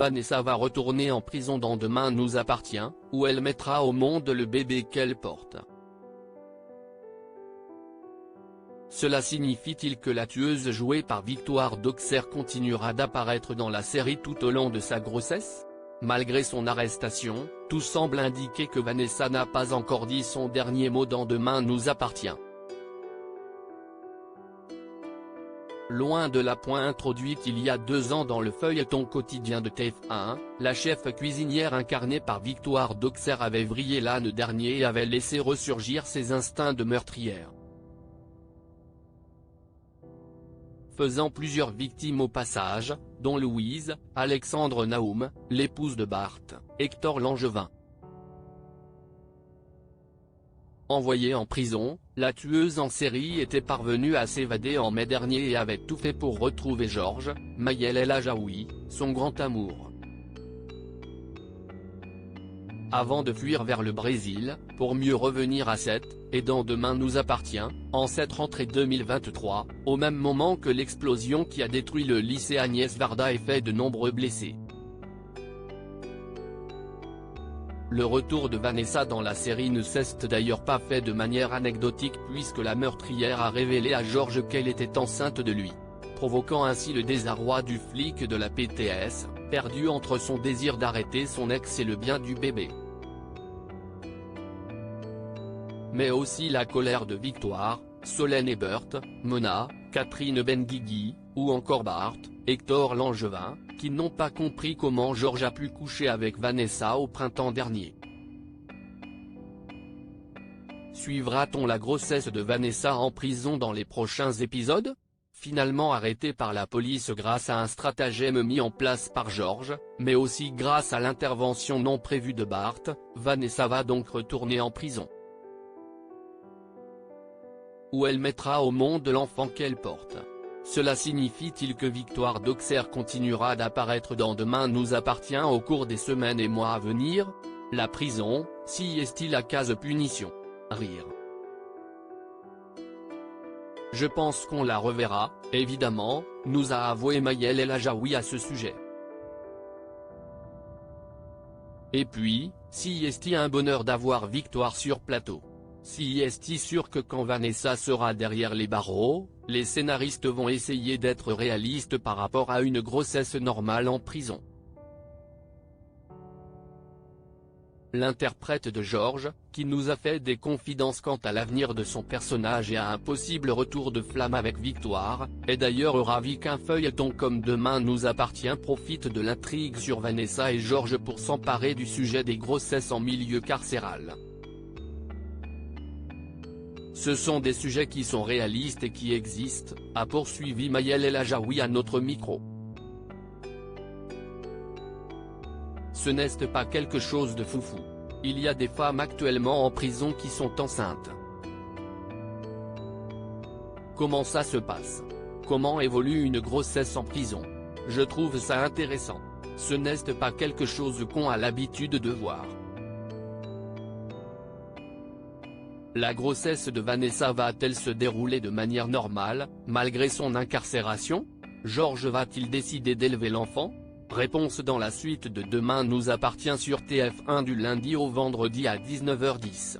Vanessa va retourner en prison dans Demain nous appartient, où elle mettra au monde le bébé qu'elle porte. Cela signifie-t-il que la tueuse jouée par Victoire d'Auxerre continuera d'apparaître dans la série tout au long de sa grossesse? Malgré son arrestation, tout semble indiquer que Vanessa n'a pas encore dit son dernier mot dans Demain nous appartient. Loin de la point introduite il y a 2 ans dans le feuilleton quotidien de TF1, la chef cuisinière incarnée par Victoire d'Auxerre avait vrillé l'âne dernier et avait laissé ressurgir ses instincts de meurtrière, faisant plusieurs victimes au passage, dont Louise, Alexandre Naoum, l'épouse de Barthes, Hector Langevin. Envoyée en prison, la tueuse en série était parvenue à s'évader en mai dernier et avait tout fait pour retrouver Georges, Mayel El Ajaoui, son grand amour. Avant de fuir vers le Brésil, pour mieux revenir à Sète, et dans Demain nous appartient, en cette rentrée 2023, au même moment que l'explosion qui a détruit le lycée Agnès Varda et fait de nombreux blessés. Le retour de Vanessa dans la série ne s'est d'ailleurs pas fait de manière anecdotique puisque la meurtrière a révélé à Georges qu'elle était enceinte de lui, provoquant ainsi le désarroi du flic de la PTS, perdu entre son désir d'arrêter son ex et le bien du bébé. Mais aussi la colère de Victoire, Solène Ebert, Mona, Catherine Benguigui, ou encore Barthes, Hector Langevin, qui n'ont pas compris comment Georges a pu coucher avec Vanessa au printemps dernier. Suivra-t-on la grossesse de Vanessa en prison dans les prochains épisodes? Finalement arrêtée par la police grâce à un stratagème mis en place par Georges, mais aussi grâce à l'intervention non prévue de Barthes, Vanessa va donc retourner en prison, où elle mettra au monde l'enfant qu'elle porte. Cela signifie-t-il que Victoire d'Auxerre continuera d'apparaître dans Demain nous appartient au cours des semaines et mois à venir? La prison, si est-il la case punition? Rire. Je pense qu'on la reverra, évidemment, nous a avoué Mayel El Ajaoui à ce sujet. Et puis, si est-il un bonheur d'avoir Victoire sur plateau? Si est-il sûr que quand Vanessa sera derrière les barreaux, les scénaristes vont essayer d'être réalistes par rapport à une grossesse normale en prison? L'interprète de Georges, qui nous a fait des confidences quant à l'avenir de son personnage et à un possible retour de flamme avec Victoire, est d'ailleurs ravi qu'un feuilleton comme Demain nous appartient profite de l'intrigue sur Vanessa et Georges pour s'emparer du sujet des grossesses en milieu carcéral. Ce sont des sujets qui sont réalistes et qui existent, a poursuivi Mayel El Ajaoui à notre micro. Ce n'est pas quelque chose de foufou. Il y a des femmes actuellement en prison qui sont enceintes. Comment ça se passe? Comment évolue une grossesse en prison? Je trouve ça intéressant. Ce n'est pas quelque chose qu'on a l'habitude de voir. La grossesse de Vanessa va-t-elle se dérouler de manière normale, malgré son incarcération? Georges va-t-il décider d'élever l'enfant? Réponse dans la suite de Demain nous appartient sur TF1 du lundi au vendredi à 19h10.